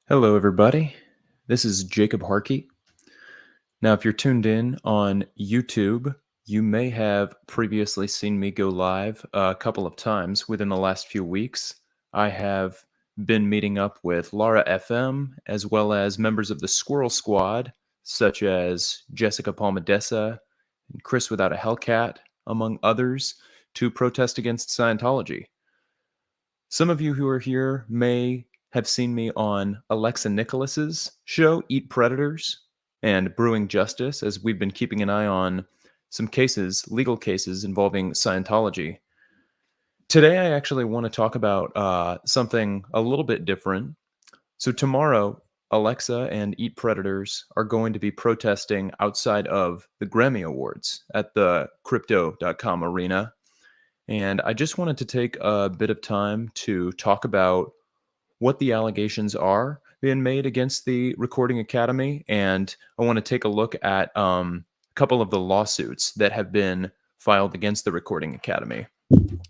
Hello, everybody. This is Jacob Harkey. Now, if you're tuned in on YouTube, you may have previously seen me go live a couple of times within the last few weeks. I have been meeting up with Laura FM as well as members of the Squirrel Squad, such as Jessica Palmadessa and Chris Without a Hellcat, among others, to protest against Scientology. Some of you who are here may have seen me on Alexa Nicholas's show, Eat Predators, and Brewing Justice, as we've been keeping an eye on some cases, legal cases involving Scientology. Today, I actually want to talk about something a little bit different. So, tomorrow, Alexa and Eat Predators are going to be protesting outside of the Grammy Awards at the Crypto.com arena. And I just wanted to take a bit of time to talk about what the allegations are being made against the Recording Academy. And I want to take a look at a couple of the lawsuits that have been filed against the Recording Academy.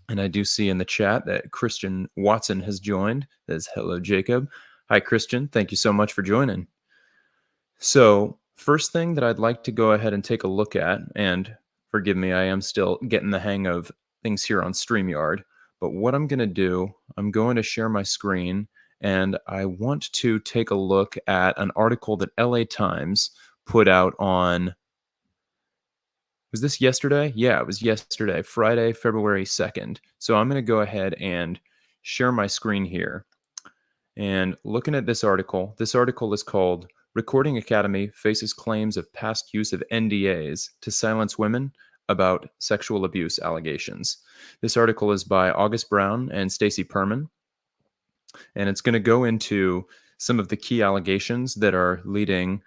And I do see in the chat that Christian Watson has joined. Says, hello, Jacob. Hi, Christian. Thank you so much for joining. So, first thing that I'd like to go ahead and take a look at, and forgive me, I am still getting the hang of things here on StreamYard, but what I'm going to do, I'm going to share my screen, and I want to take a look at an article that LA Times put out on, was this yesterday? Yeah, it was yesterday, Friday, February 2nd. So I'm going to go ahead and share my screen here. And looking at this article is called Recording Academy Faces Claims of Past Use of NDAs to Silence Women About Sexual Abuse Allegations. This article is by August Brown and Stacy Perman, and it's going to go into some of the key allegations that are leading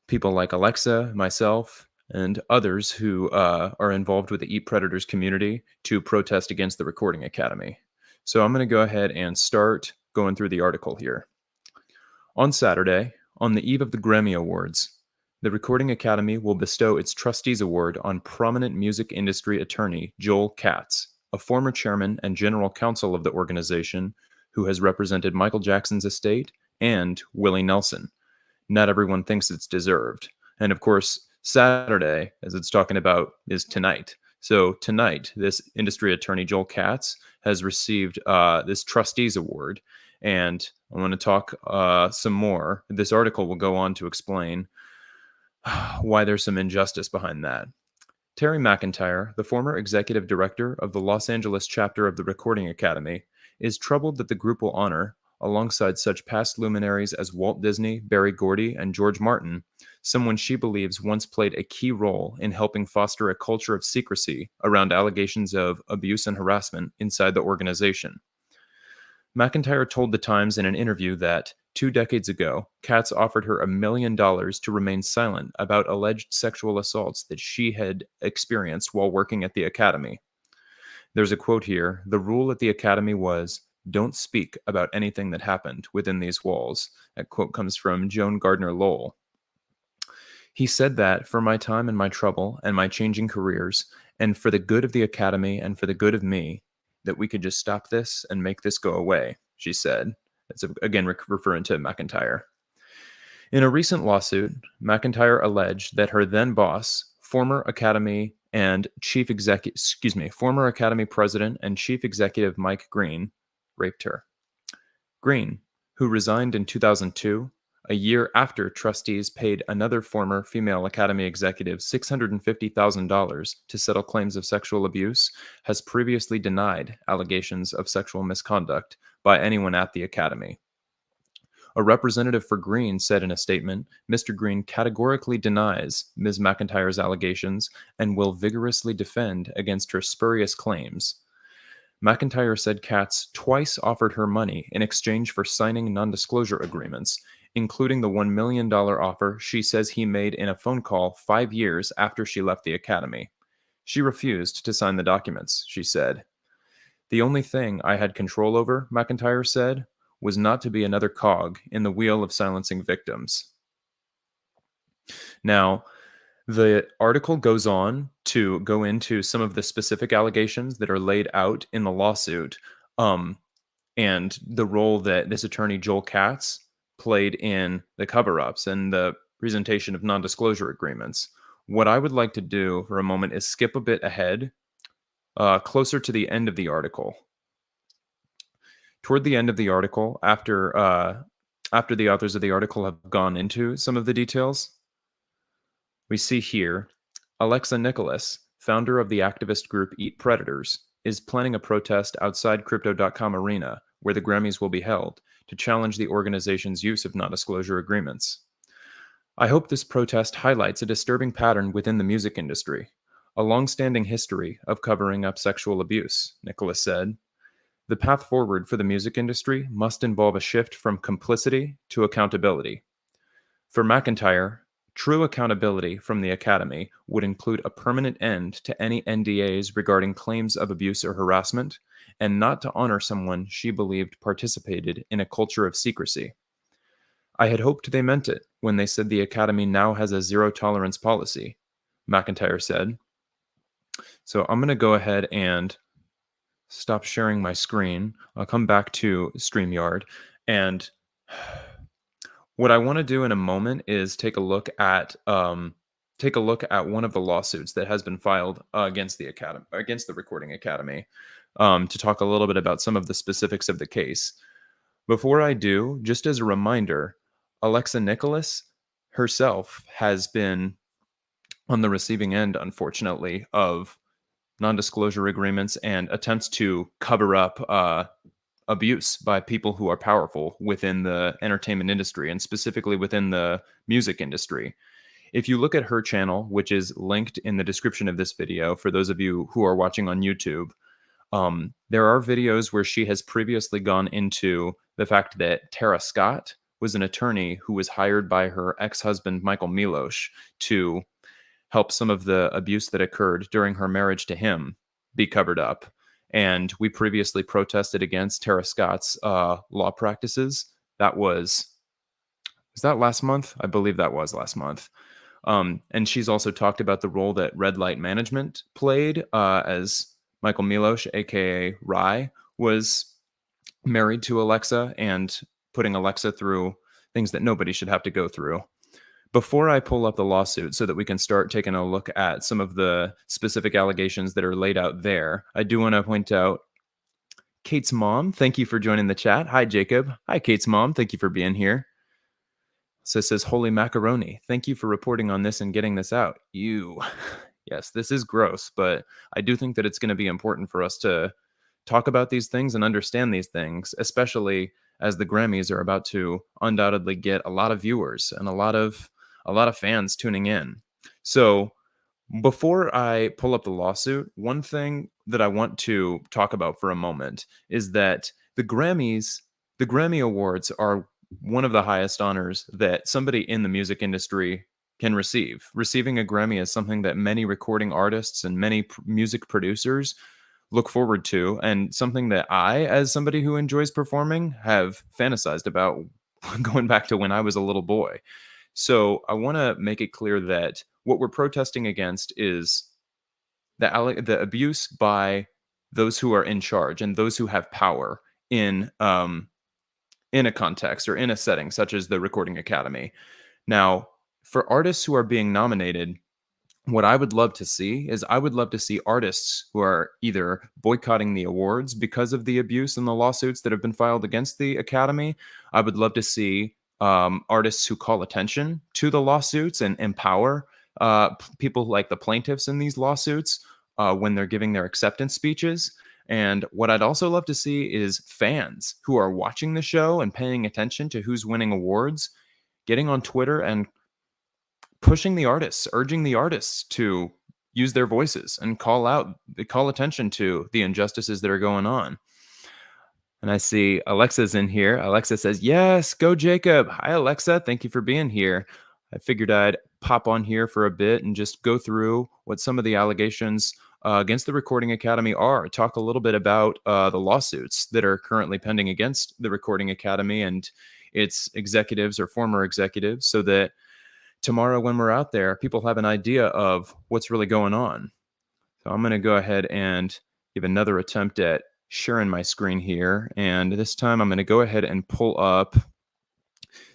people like Alexa, myself, and others who are involved with the Eat Predators community to protest against the Recording Academy. So I'm going to go ahead and start going through the article here. On Saturday, on the eve of the Grammy Awards, the Recording Academy will bestow its Trustees Award on prominent music industry attorney Joel Katz, a former chairman and general counsel of the organization who has represented Michael Jackson's estate and Willie Nelson. Not everyone thinks it's deserved. And of course, Saturday, as it's talking about, is tonight. So tonight, this industry attorney, Joel Katz, has received this Trustees Award. And I want to talk some more. This article will go on to explain why there's some injustice behind that. Terry McIntyre, the former executive director of the Los Angeles chapter of the Recording Academy, is troubled that the group will honor, alongside such past luminaries as Walt Disney, Berry Gordy, and George Martin, someone she believes once played a key role in helping foster a culture of secrecy around allegations of abuse and harassment inside the organization. McIntyre told The Times in an interview that 2 decades ago, Katz offered her $1 million to remain silent about alleged sexual assaults that she had experienced while working at the Academy. There's a quote here. The rule at the Academy was, "Don't speak about anything that happened within these walls." That quote comes from Joan Gardner Lowell. He said that for my time and my trouble and my changing careers, and for the good of the Academy and for the good of me, that we could just stop this and make this go away, she said. That's again referring to McIntyre. In a recent lawsuit, McIntyre alleged that her then boss, former Academy president and chief executive Mike Greene, raped her. Greene, who resigned in 2002, a year after trustees paid another former female Academy executive $650,000 to settle claims of sexual abuse, has previously denied allegations of sexual misconduct by anyone at the Academy. A representative for Greene said in a statement, Mr. Greene categorically denies Ms. McIntyre's allegations and will vigorously defend against her spurious claims. McIntyre said Katz twice offered her money in exchange for signing non-disclosure agreements, including the $1 million offer she says he made in a phone call 5 years after she left the Academy. She refused to sign the documents, she said. The only thing I had control over, McIntyre said, was not to be another cog in the wheel of silencing victims. Now, the article goes on to go into some of the specific allegations that are laid out in the lawsuit, and the role that this attorney, Joel Katz, played in the cover-ups and the presentation of non-disclosure agreements. What I would like to do for a moment is skip a bit ahead, closer to the end of the article. Toward the end of the article, after the authors of the article have gone into some of the details, we see here Alexa Nicholas, founder of the activist group Eat Predators, is planning a protest outside Crypto.com Arena, where the Grammys will be held, to challenge the organization's use of non disclosure agreements. I hope this protest highlights a disturbing pattern within the music industry, a long-standing history of covering up sexual abuse, Nicholas said. The path forward for the music industry must involve a shift from complicity to accountability. For McIntyre, true accountability from the Academy would include a permanent end to any NDAs regarding claims of abuse or harassment, and not to honor someone she believed participated in a culture of secrecy. I had hoped they meant it when they said the Academy now has a zero tolerance policy, McIntyre said. So I'm going to go ahead and stop sharing my screen. I'll come back to StreamYard. And what I want to do in a moment is take a look at one of the lawsuits that has been filed against the Academy, against the Recording Academy, to talk a little bit about some of the specifics of the case. Before I do, just as a reminder, Alexa Nicholas herself has been on the receiving end, unfortunately, of non-disclosure agreements and attempts to cover up abuse by people who are powerful within the entertainment industry and specifically within the music industry. If you look at her channel, which is linked in the description of this video for those of you who are watching on YouTube, there are videos where she has previously gone into the fact that Tara Scott was an attorney who was hired by her ex-husband, Michael Milosh, to help some of the abuse that occurred during her marriage to him be covered up. And we previously protested against Tara Scott's law practices. Was that last month? I believe that was last month. And she's also talked about the role that Red Light Management played as Michael Milosh, aka Rye, was married to Alexa and putting Alexa through things that nobody should have to go through. Before I pull up the lawsuit so that we can start taking a look at some of the specific allegations that are laid out there, I do want to point out Kate's mom. Thank you for joining the chat. Hi, Jacob. Hi, Kate's mom. Thank you for being here. So it says, Holy Macaroni. Thank you for reporting on this and getting this out. Yes, this is gross, but I do think that it's going to be important for us to talk about these things and understand these things, especially as the Grammys are about to undoubtedly get a lot of viewers and a lot of fans tuning in. So before I pull up the lawsuit, one thing that I want to talk about for a moment is that the Grammy Awards are one of the highest honors that somebody in the music industry can receive. Receiving a Grammy is something that many recording artists and many music producers look forward to, and something that I, as somebody who enjoys performing, have fantasized about going back to when I was a little boy. So I want to make it clear that what we're protesting against is the abuse by those who are in charge and those who have power in a context or in a setting such as the Recording Academy. Now, for artists who are being nominated, what I would love to see is artists who are either boycotting the awards because of the abuse and the lawsuits that have been filed against the Academy. I would love to see artists who call attention to the lawsuits and empower people like the plaintiffs in these lawsuits when they're giving their acceptance speeches. And what I'd also love to see is fans who are watching the show and paying attention to who's winning awards, getting on Twitter and pushing the artists, urging the artists to use their voices and call attention to the injustices that are going on. And I see Alexa's in here. Alexa says, yes, go Jacob. Hi, Alexa. Thank you for being here. I figured I'd pop on here for a bit and just go through what some of the allegations against the Recording Academy are. Talk a little bit about the lawsuits that are currently pending against the Recording Academy and its executives or former executives, so that tomorrow when we're out there, people have an idea of what's really going on. So I'm going to go ahead and give another attempt at sharing my screen here. And this time I'm going to go ahead and pull up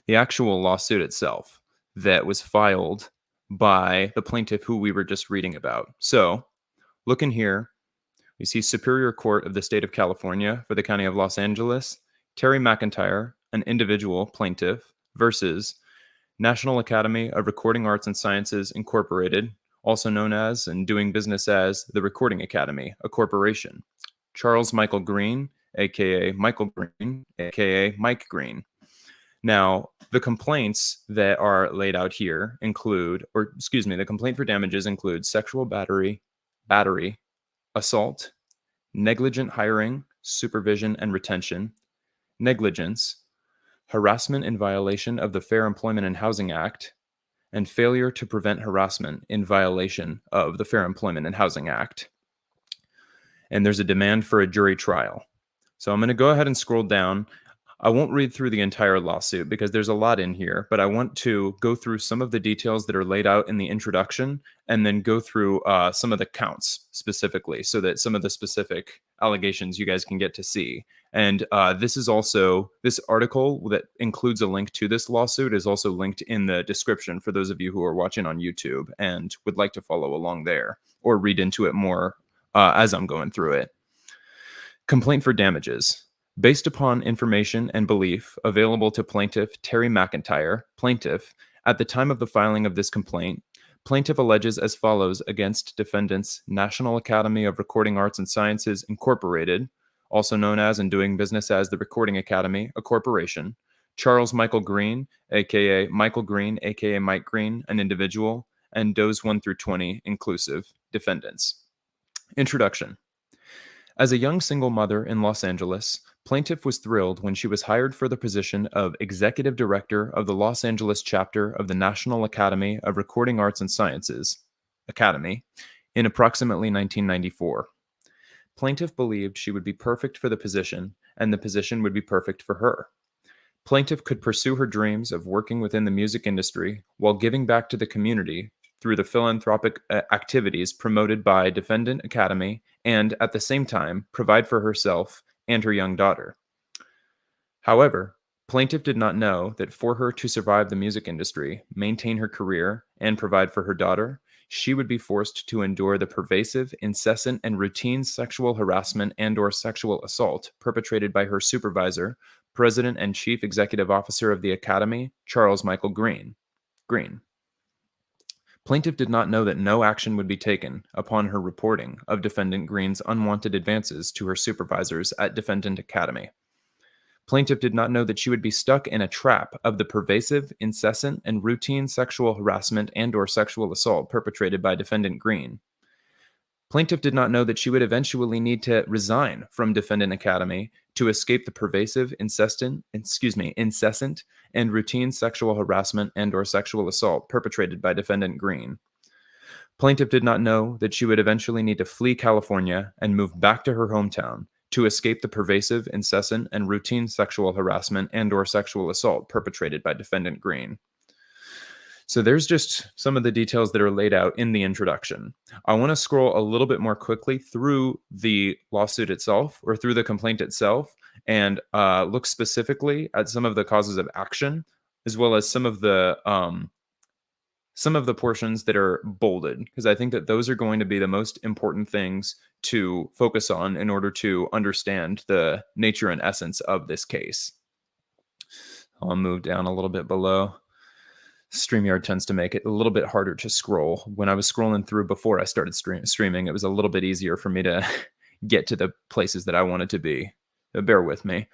the actual lawsuit itself that was filed by the plaintiff who we were just reading about. So, look in here. We see Superior Court of the State of California for the County of Los Angeles, Terry McIntyre, an individual plaintiff, versus National Academy of Recording Arts and Sciences Incorporated, also known as and doing business as the Recording Academy, a corporation. Charles Michael Greene, aka Michael Greene, aka Mike Greene. Now, the complaints that are laid out here include, the complaint for damages includes sexual battery, assault, negligent hiring, supervision, and retention, negligence, harassment in violation of the Fair Employment and Housing Act, and failure to prevent harassment in violation of the Fair Employment and Housing Act. And there's a demand for a jury trial. So I'm going to go ahead and scroll down. I won't read through the entire lawsuit because there's a lot in here, but I want to go through some of the details that are laid out in the introduction and then go through some of the counts specifically so that some of the specific allegations you guys can get to see. And this article that includes a link to this lawsuit is also linked in the description for those of you who are watching on YouTube and would like to follow along there or read into it more as I'm going through it. Complaint for damages. Based upon information and belief available to plaintiff Terry McIntyre, plaintiff, at the time of the filing of this complaint, plaintiff alleges as follows against defendants National Academy of Recording Arts and Sciences Incorporated, also known as and doing business as the Recording Academy, a corporation, Charles Michael Greene, aka Michael Greene, aka Mike Greene, an individual, and does 1 through 20 inclusive defendants. Introduction. As a young single mother in Los Angeles, plaintiff was thrilled when she was hired for the position of Executive Director of the Los Angeles chapter of the National Academy of Recording Arts and Sciences, Academy, in approximately 1994. Plaintiff believed she would be perfect for the position, and the position would be perfect for her. Plaintiff could pursue her dreams of working within the music industry while giving back to the community through the philanthropic activities promoted by Defendant Academy and, at the same time, provide for herself and her young daughter. However, plaintiff did not know that for her to survive the music industry, maintain her career, and provide for her daughter, she would be forced to endure the pervasive, incessant, and routine sexual harassment and/or sexual assault perpetrated by her supervisor, President and Chief Executive Officer of the Academy, Charles Michael Greene. Plaintiff did not know that no action would be taken upon her reporting of Defendant Greene's unwanted advances to her supervisors at Defendant Academy. Plaintiff did not know that she would be stuck in a trap of the pervasive, incessant, and routine sexual harassment and/or sexual assault perpetrated by Defendant Greene. Plaintiff did not know that she would eventually need to resign from Defendant Academy to escape the pervasive, incessant, and routine sexual harassment and/or sexual assault perpetrated by Defendant Greene. Plaintiff did not know that she would eventually need to flee California and move back to her hometown to escape the pervasive, incessant, and routine sexual harassment and/or sexual assault perpetrated by Defendant Greene. So there's just some of the details that are laid out in the introduction. I want to scroll a little bit more quickly through the lawsuit itself or through the complaint itself and look specifically at some of the causes of action, as well as some of the portions that are bolded, because I think that those are going to be the most important things to focus on in order to understand the nature and essence of this case. I'll move down a little bit below. StreamYard tends to make it a little bit harder to scroll. When I was scrolling through before I started streaming, it was a little bit easier for me to get to the places that I wanted to be. So bear with me.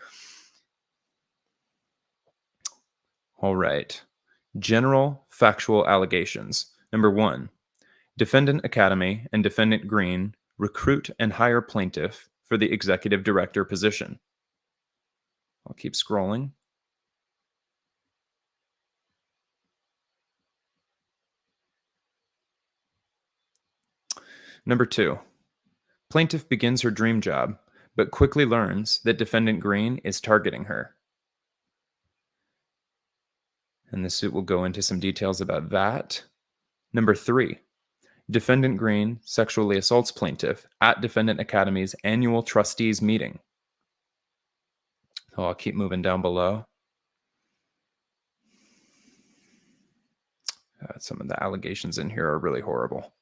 All right. General factual allegations. Number 1, Defendant Academy and Defendant Greene recruit and hire plaintiff for the executive director position. I'll keep scrolling. Number 2, plaintiff begins her dream job, but quickly learns that Defendant Greene is targeting her. And the suit will go into some details about that. Number 3, Defendant Greene sexually assaults plaintiff at Defendant Academy's annual trustees meeting. So I'll keep moving down below. Some of the allegations in here are really horrible.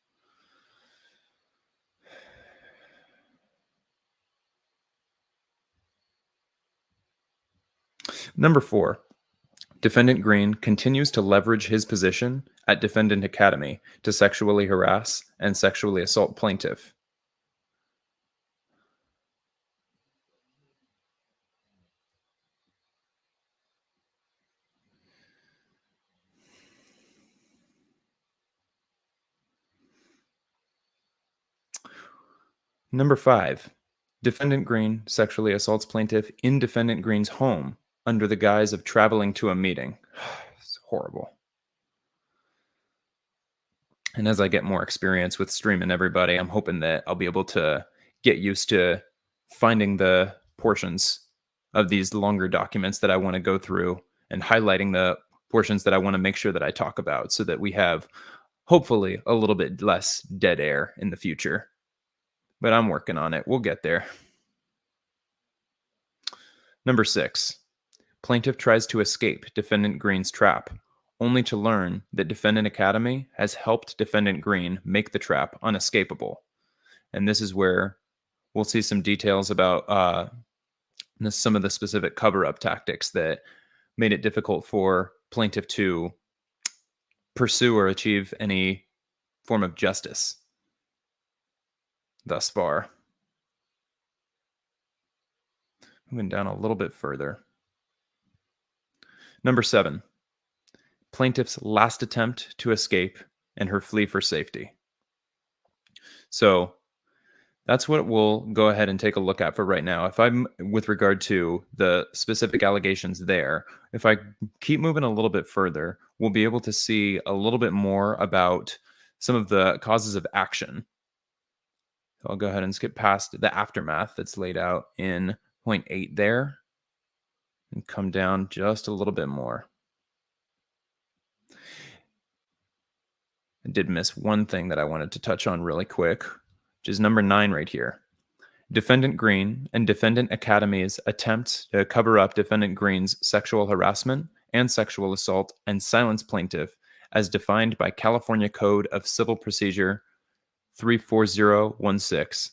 Number 4. Defendant Greene continues to leverage his position at Defendant Academy to sexually harass and sexually assault plaintiff. Number 5. Defendant Greene sexually assaults plaintiff in Defendant Greene's home under the guise of traveling to a meeting. It's horrible. And as I get more experience with streaming everybody, I'm hoping that I'll be able to get used to finding the portions of these longer documents that I want to go through and highlighting the portions that I want to make sure that I talk about so that we have hopefully a little bit less dead air in the future. But I'm working on it. We'll get there. Number 6. Plaintiff tries to escape Defendant Greene's trap, only to learn that Defendant Academy has helped Defendant Greene make the trap unescapable. And this is where we'll see some details about some of the specific cover-up tactics that made it difficult for plaintiff to pursue or achieve any form of justice thus far. Moving down a little bit further. Number 7. Plaintiff's last attempt to escape and her flee for safety. So that's what we'll go ahead and take a look at for right now. If I'm with regard to the specific allegations there, if I keep moving a little bit further, we'll be able to see a little bit more about some of the causes of action. So I'll go ahead and skip past the aftermath that's laid out in point 8 there and come down just a little bit more. I did miss one thing that I wanted to touch on really quick, which is number 9 right here. Defendant Greene and Defendant Academy's attempts to cover up Defendant Greene's sexual harassment and sexual assault and silence plaintiff as defined by California Code of Civil Procedure 34016.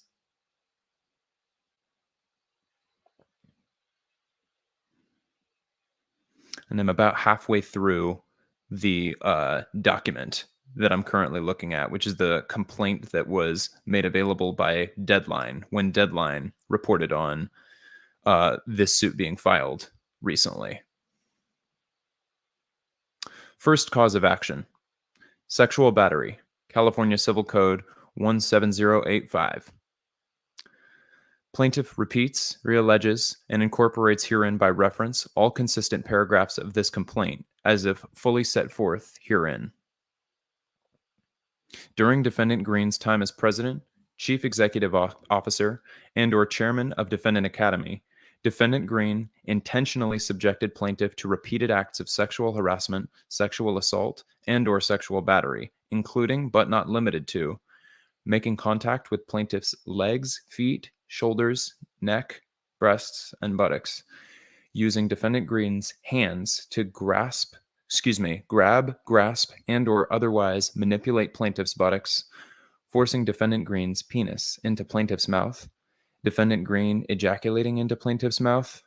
And I'm about halfway through the document that I'm currently looking at, which is the complaint that was made available by Deadline when Deadline reported on this suit being filed recently. First cause of action, sexual battery, California Civil Code 17085. Plaintiff repeats, realleges, and incorporates herein by reference all consistent paragraphs of this complaint as if fully set forth herein. During Defendant Greene's time as president, chief executive officer, and/or chairman of Defendant Academy, Defendant Greene intentionally subjected plaintiff to repeated acts of sexual harassment, sexual assault, and/or sexual battery, including but not limited to making contact with plaintiff's legs, feet, shoulders, neck, breasts, and buttocks, using Defendant Greene's hands to grab, grasp, and/or otherwise manipulate plaintiff's buttocks, forcing Defendant Greene's penis into plaintiff's mouth, Defendant Greene ejaculating into plaintiff's mouth.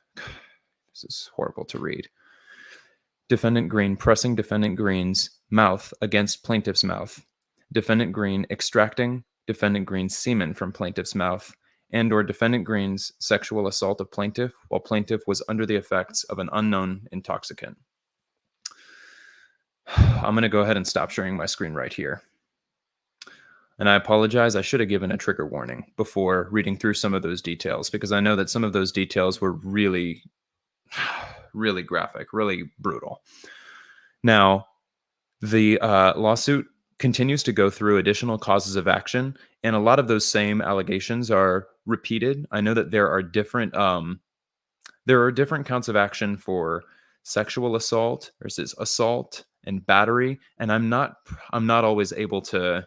This is horrible to read. Defendant Greene pressing Defendant Greene's mouth against plaintiff's mouth, Defendant Greene extracting Defendant Greene's semen from plaintiff's mouth, and/or Defendant Greene's sexual assault of plaintiff while plaintiff was under the effects of an unknown intoxicant. I'm going to go ahead and stop sharing my screen right here. And I apologize. I should have given a trigger warning before reading through some of those details, because I know that some of those details were really, really graphic, really brutal. Now, the lawsuit continues to go through additional causes of action, and a lot of those same allegations are repeated. I know that there are different counts of action for sexual assault versus assault and battery, and I'm not always able to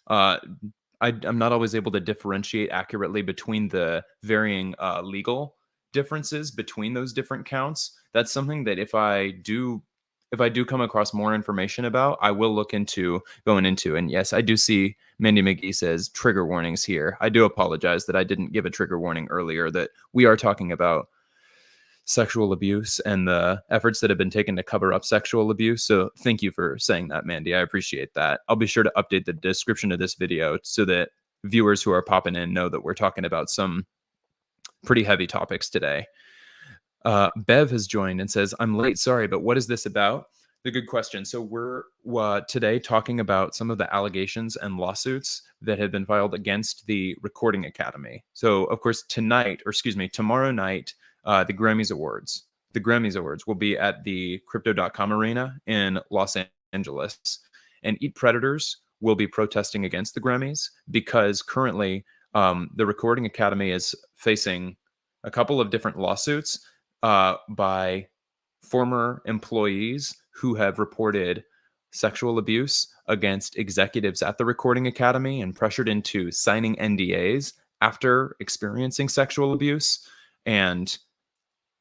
I'm not always able to differentiate accurately between the varying legal differences between those different counts. That's something that if I do if I do come across more information about, I will look into going into. And yes, I do see Mandy McGee says trigger warnings here. I do apologize that I didn't give a trigger warning earlier, that we are talking about sexual abuse and the efforts that have been taken to cover up sexual abuse. So thank you for saying that, Mandy. I appreciate that. I'll be sure to update the description of this video so that viewers who are popping in know that we're talking about some pretty heavy topics today. Bev has joined and says, I'm late, sorry, but what is this about? The good question. So we're today talking about some of the allegations and lawsuits that have been filed against the Recording Academy. So of course, tomorrow night, the Grammys Awards. The Grammys Awards will be at the Crypto.com Arena in Los Angeles. And Eat Predators will be protesting against the Grammys because currently the Recording Academy is facing a couple of different lawsuits by former employees who have reported sexual abuse against executives at the Recording Academy and pressured into signing NDAs after experiencing sexual abuse. And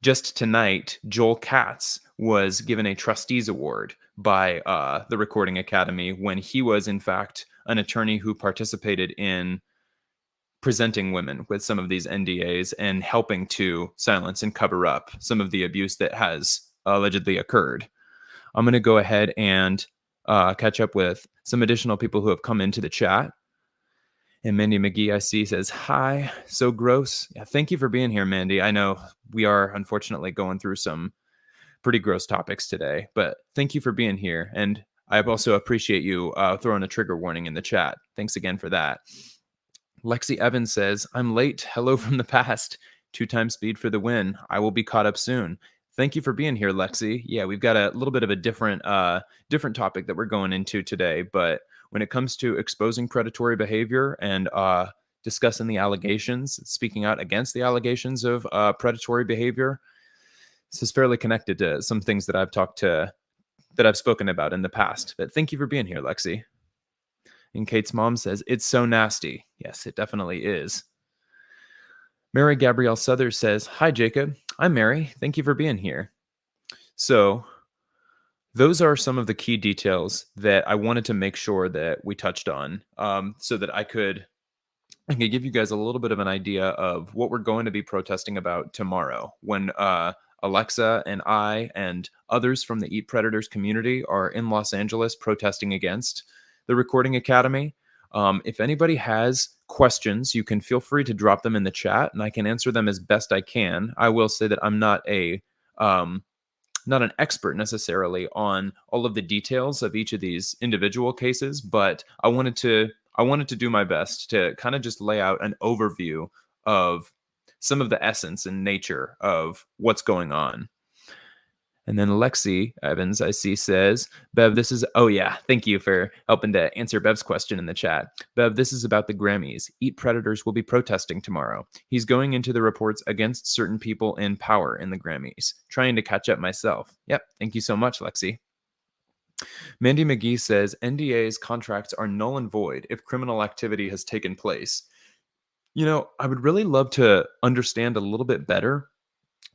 just tonight, Joel Katz was given a trustees award by the Recording Academy when he was, in fact, an attorney who participated in presenting women with some of these NDAs and helping to silence and cover up some of the abuse that has allegedly occurred. I'm going to go ahead and catch up with some additional people who have come into the chat. And Mandy McGee, I see, says, hi, so gross. Yeah, thank you for being here, Mandy. I know we are unfortunately going through some pretty gross topics today, but thank you for being here. And I also appreciate you throwing a trigger warning in the chat. Thanks again for that. Lexi Evans says, I'm late. Hello from the past. 2x speed for the win. I will be caught up soon. Thank you for being here, Lexi. Yeah, we've got a little bit of a different topic that we're going into today. But when it comes to exposing predatory behavior and discussing the allegations, speaking out against the allegations of predatory behavior, this is fairly connected to some things that I've spoken about in the past. But thank you for being here, Lexi. And Kate's mom says, it's so nasty. Yes, it definitely is. Mary Gabrielle Souther says, hi, Jacob. I'm Mary. Thank you for being here. So those are some of the key details that I wanted to make sure that we touched on so that I could give you guys a little bit of an idea of what we're going to be protesting about tomorrow when Alexa and I and others from the Eat Predators community are in Los Angeles protesting against the Recording Academy. If anybody has questions, you can feel free to drop them in the chat and I can answer them as best I can. I will say that I'm not an expert necessarily on all of the details of each of these individual cases, but I wanted to do my best to kind of just lay out an overview of some of the essence and nature of what's going on. And then Lexi Evans, I see, says, Bev, thank you for helping to answer Bev's question in the chat. Bev, this is about the Grammys. Eat Predators will be protesting tomorrow. He's going into the reports against certain people in power in the Grammys. Trying to catch up myself. Yep, thank you so much, Lexi. Mandy McGee says, NDAs contracts are null and void if criminal activity has taken place. You know, I would really love to understand a little bit better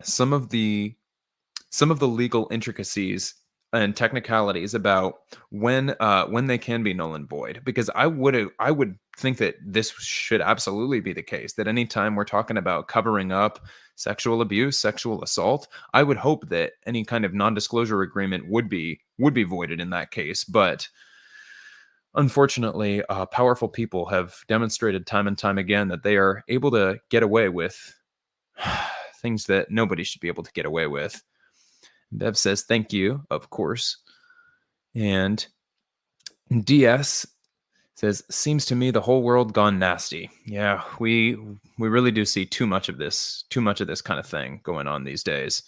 some of the legal intricacies and technicalities about when they can be null and void, because I would think that this should absolutely be the case, that anytime we're talking about covering up sexual abuse, sexual assault, I would hope that any kind of non-disclosure agreement would be voided in that case. But unfortunately, powerful people have demonstrated time and time again that they are able to get away with things that nobody should be able to get away with. Bev says, thank you, of course. And DS says, seems to me the whole world gone nasty. Yeah, we really do see too much of this kind of thing going on these days.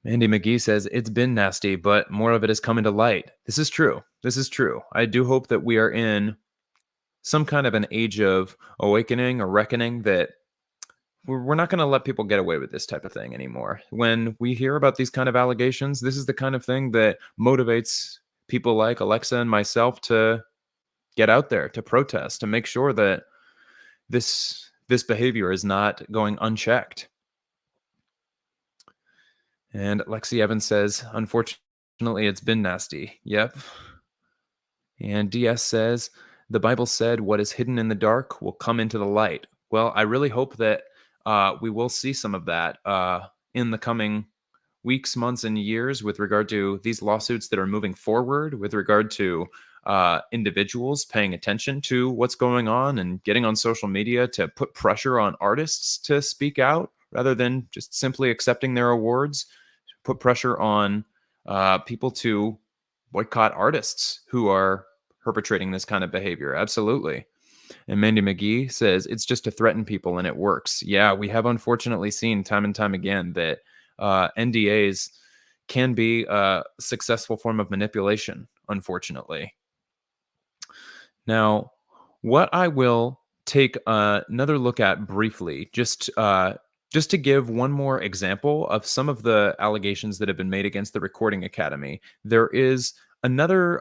Mandy McGee says, it's been nasty, but more of it is coming to light. This is true. I do hope that we are in some kind of an age of awakening or reckoning that we're not going to let people get away with this type of thing anymore. When we hear about these kind of allegations, this is the kind of thing that motivates people like Alexa and myself to get out there, to protest, to make sure that this behavior is not going unchecked. And Lexi Evans says, unfortunately, it's been nasty. Yep. And DS says, the Bible said, what is hidden in the dark will come into the light. Well, I really hope that we will see some of that in the coming weeks, months, and years with regard to these lawsuits that are moving forward, with regard to individuals paying attention to what's going on and getting on social media to put pressure on artists to speak out rather than just simply accepting their awards, put pressure on people to boycott artists who are perpetrating this kind of behavior. Absolutely. And Mandy McGee says it's just to threaten people and it works. Yeah, we have unfortunately seen time and time again that NDAs can be a successful form of manipulation, unfortunately. Now, what I will take another look at briefly, just to give one more example of some of the allegations that have been made against the Recording Academy. There is another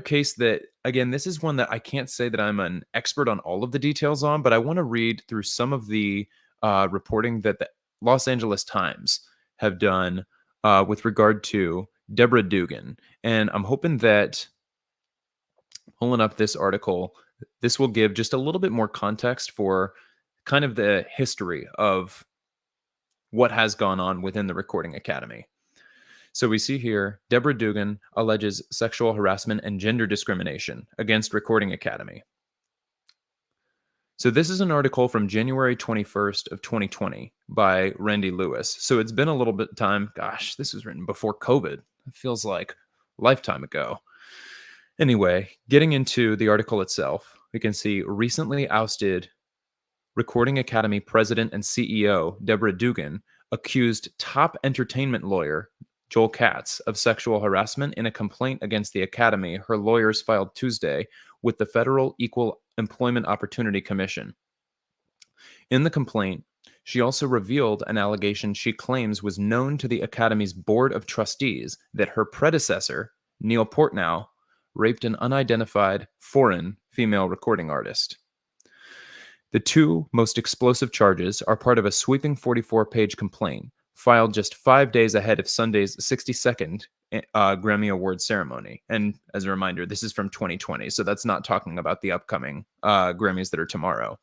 case that, again, this is one that I can't say that I'm an expert on all of the details on, but I want to read through some of the reporting that the Los Angeles Times have done with regard to Deborah Dugan. And I'm hoping that pulling up this article, this will give just a little bit more context for kind of the history of what has gone on within the Recording Academy. So we see here Deborah Dugan alleges sexual harassment and gender discrimination against Recording Academy. So this is an article from January 21st of 2020 by Randy Lewis. So it's been a little bit of time. Gosh, this was written before COVID. It feels like a lifetime ago. Anyway, getting into the article itself, we can see recently ousted Recording Academy president and CEO Deborah Dugan accused top entertainment lawyer Joel Katz of sexual harassment in a complaint against the Academy her lawyers filed Tuesday with the Federal Equal Employment Opportunity Commission. In the complaint, she also revealed an allegation she claims was known to the Academy's Board of Trustees that her predecessor, Neil Portnow, raped an unidentified foreign female recording artist. The two most explosive charges are part of a sweeping 44-page complaint filed just 5 days ahead of Sunday's 62nd Grammy Awards ceremony. And as a reminder, this is from 2020, so that's not talking about the upcoming Grammys that are tomorrow.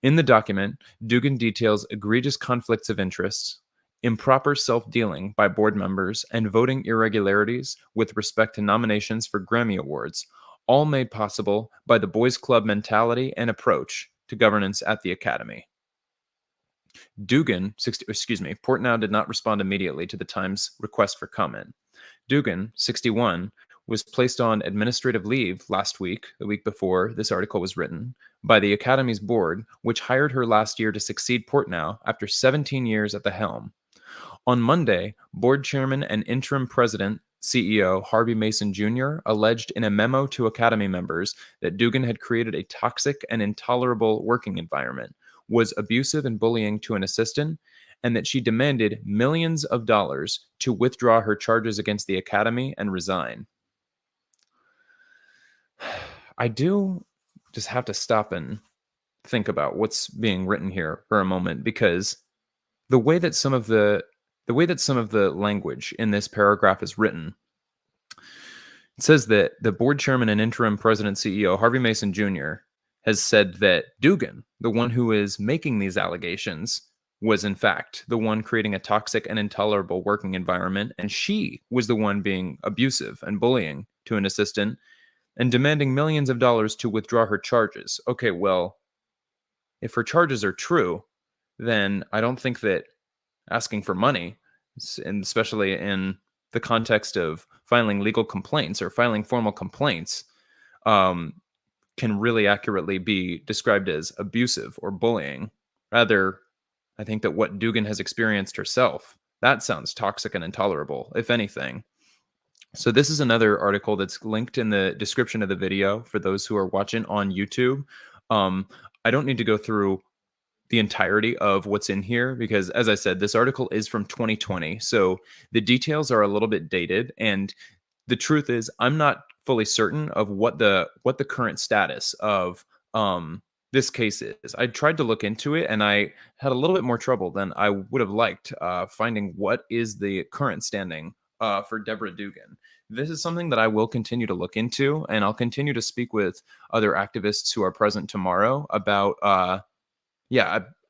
In the document, Dugan details egregious conflicts of interests, improper self-dealing by board members, and voting irregularities with respect to nominations for Grammy Awards, all made possible by the boys' club mentality and approach to governance at the Academy. Portnow did not respond immediately to the Times' request for comment. Dugan, 61, was placed on administrative leave last week, the week before this article was written, by the Academy's board, which hired her last year to succeed Portnow after 17 years at the helm. On Monday, board chairman and interim president CEO Harvey Mason Jr. alleged in a memo to Academy members that Dugan had created a toxic and intolerable working environment, was abusive and bullying to an assistant, and that she demanded millions of dollars to withdraw her charges against the Academy and resign. I do just have to stop and think about what's being written here for a moment, because the way that some of the language in this paragraph is written, it says that the board chairman and interim president CEO Harvey Mason Jr. has said that Dugan, the one who is making these allegations, was in fact the one creating a toxic and intolerable working environment, and she was the one being abusive and bullying to an assistant and demanding millions of dollars to withdraw her charges. Okay, well, if her charges are true, then I don't think that asking for money, and especially in the context of filing legal complaints or filing formal complaints, can really accurately be described as abusive or bullying. Rather, I think that what Dugan has experienced herself, that sounds toxic and intolerable, if anything. So this is another article that's linked in the description of the video for those who are watching on YouTube. I don't need to go through the entirety of what's in here because, as I said, this article is from 2020. So the details are a little bit dated. And the truth is, I'm not fully certain of what the current status of this case is. I tried to look into it, and I had a little bit more trouble than I would have liked finding what is the current standing for Deborah Dugan. This is something that I will continue to look into, and I'll continue to speak with other activists who are present tomorrow about,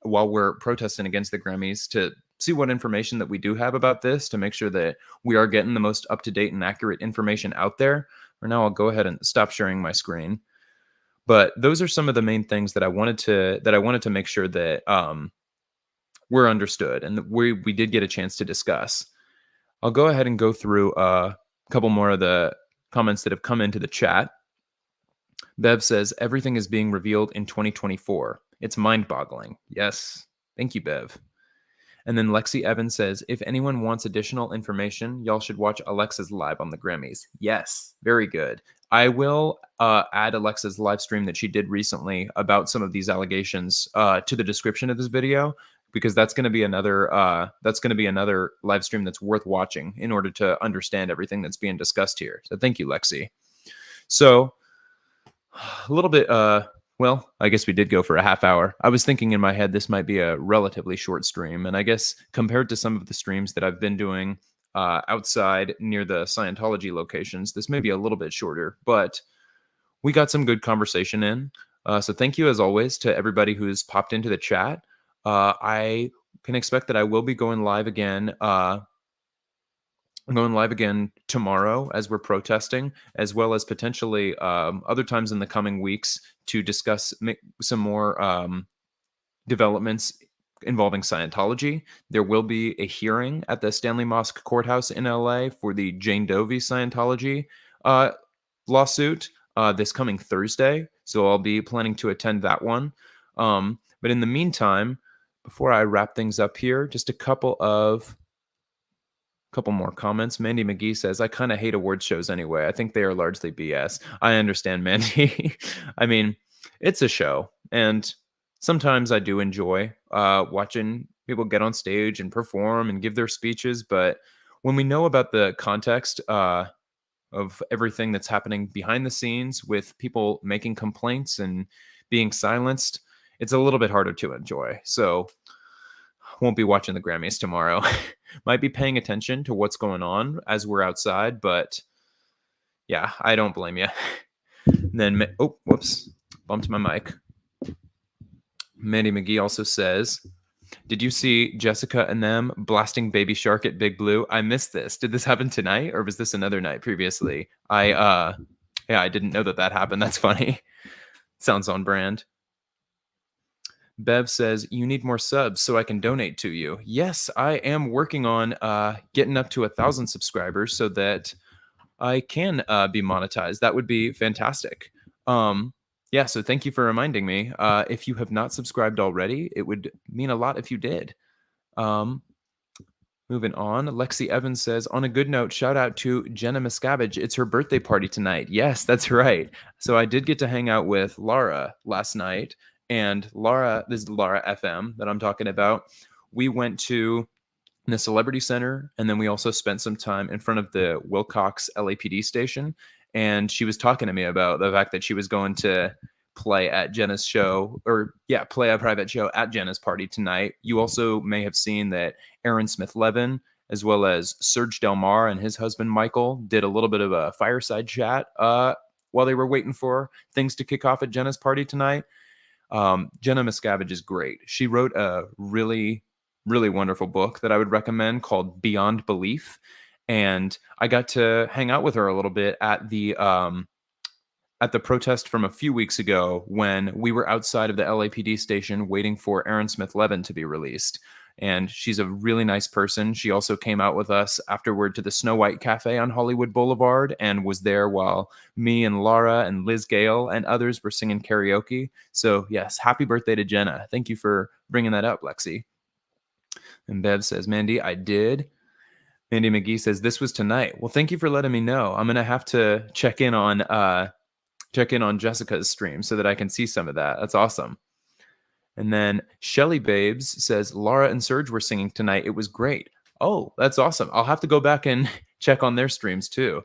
while we're protesting against the Grammys, to see what information that we do have about this, to make sure that we are getting the most up to date and accurate information out there. For now, I'll go ahead and stop sharing my screen. But those are some of the main things that I wanted to make sure that we're understood and that we did get a chance to discuss. I'll go ahead and go through a couple more of the comments that have come into the chat. Bev says everything is being revealed in 2024. It's mind-boggling. Yes, thank you, Bev. And then Lexi Evans says, if anyone wants additional information, y'all should watch Alexa's live on the Grammys. Yes, very good. I will add Alexa's live stream that she did recently about some of these allegations to the description of this video, because that's going to be another live stream that's worth watching in order to understand everything that's being discussed here. So thank you, Lexi. So a little bit, well, I guess we did go for a half hour. I was thinking in my head this might be a relatively short stream, and I guess compared to some of the streams that I've been doing outside near the Scientology locations, this may be a little bit shorter, but we got some good conversation in. So thank you, as always, to everybody who's popped into the chat. I can expect that I will be going live again. I'm going live again tomorrow as we're protesting, as well as potentially other times in the coming weeks to discuss some more developments involving Scientology. There will be a hearing at the Stanley Mosque Courthouse in LA for the Jane Doe v. Scientology lawsuit this coming Thursday. So I'll be planning to attend that one. But in the meantime, before I wrap things up here, just a couple more comments. Mandy McGee says, I kind of hate award shows anyway. I think they are largely BS. I understand, Mandy. I mean, it's a show. And sometimes I do enjoy watching people get on stage and perform and give their speeches. But when we know about the context of everything that's happening behind the scenes with people making complaints and being silenced, it's a little bit harder to enjoy. So won't be watching the Grammys tomorrow. Might be paying attention to what's going on as we're outside, but yeah, I don't blame you. Then, oh, whoops, bumped my mic. Mandy McGee also says, did you see Jessica and them blasting Baby Shark at Big Blue? I missed this. Did this happen tonight, or was this another night previously? I didn't know that happened. That's funny. Sounds on brand. Bev says, you need more subs so I can donate to you. Yes, I am working on getting up to 1,000 subscribers so that I can be monetized. That would be fantastic. Yeah, so thank you for reminding me. If you have not subscribed already, it would mean a lot if you did. Moving on, Lexi Evans says, on a good note, shout out to Jenna Miscavige. It's her birthday party tonight. Yes, that's right. So I did get to hang out with Laura last night. And Laura, this is Laura FM that I'm talking about. We went to the Celebrity Center, and then we also spent some time in front of the Wilcox LAPD station. And she was talking to me about the fact that she was going to play at Jenna's show, play a private show at Jenna's party tonight. You also may have seen that Aaron Smith-Levin, as well as Serge Del Mar and his husband Michael, did a little bit of a fireside chat while they were waiting for things to kick off at Jenna's party tonight. Jenna Miscavige is great. She wrote a really, really wonderful book that I would recommend called Beyond Belief. And I got to hang out with her a little bit at the protest from a few weeks ago when we were outside of the LAPD station waiting for Aaron Smith-Levin to be released. And she's a really nice person. She also came out with us afterward to the Snow White Cafe on Hollywood Boulevard and was there while me and Laura and Liz Gale and others were singing karaoke. So yes, happy birthday to Jenna. Thank you for bringing that up, Lexi. And Bev says, Mandy, I did. Mandy McGee says, this was tonight. Well, thank you for letting me know. I'm going to have to check in on Jessica's stream so that I can see some of that. That's awesome. And then Shelly Babes says, Laura and Serge were singing tonight. It was great. Oh, that's awesome. I'll have to go back and check on their streams too.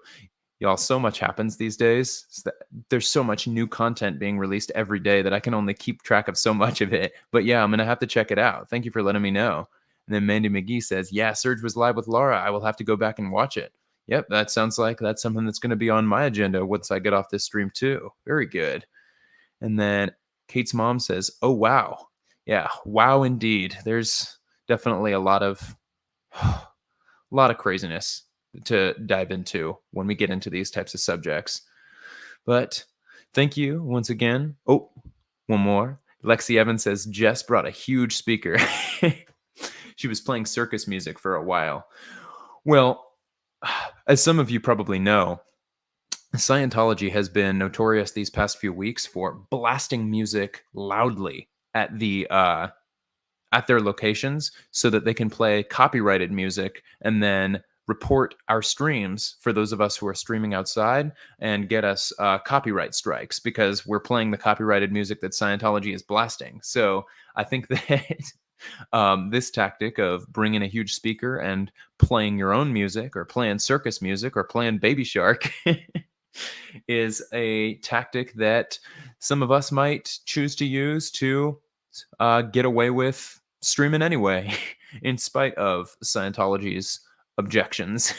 Y'all, so much happens these days. There's so much new content being released every day that I can only keep track of so much of it. But yeah, I'm going to have to check it out. Thank you for letting me know. And then Mandy McGee says, yeah, Surge was live with Laura. I will have to go back and watch it. Yep, that sounds like that's something that's going to be on my agenda once I get off this stream too. Very good. And then Kate's mom says, oh, wow. Yeah, wow, indeed. There's definitely a lot of craziness to dive into when we get into these types of subjects. But thank you once again. Oh, one more. Lexi Evans says Jess brought a huge speaker. She was playing circus music for a while. Well, as some of you probably know, Scientology has been notorious these past few weeks for blasting music loudly at their locations so that they can play copyrighted music and then report our streams for those of us who are streaming outside and get us copyright strikes because we're playing the copyrighted music that Scientology is blasting. So I think that this tactic of bringing a huge speaker and playing your own music or playing circus music or playing Baby Shark is a tactic that some of us might choose to use to get away with streaming anyway, in spite of Scientology's objections.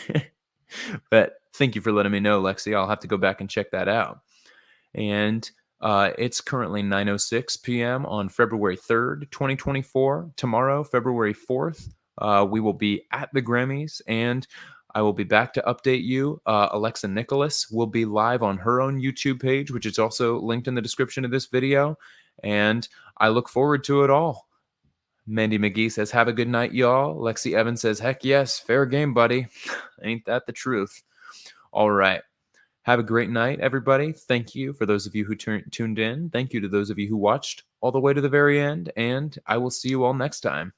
But thank you for letting me know, Lexi. I'll have to go back and check that out. And it's currently 9:06 p.m. on February 3rd, 2024. Tomorrow, February 4th, we will be at the Grammys, and I will be back to update you. Alexa Nicholas will be live on her own YouTube page, which is also linked in the description of this video. And I look forward to it all. Mandy McGee says, have a good night, y'all. Lexi Evans says, heck yes, fair game, buddy. Ain't that the truth? All right. Have a great night, everybody. Thank you for those of you who tuned in. Thank you to those of you who watched all the way to the very end. And I will see you all next time.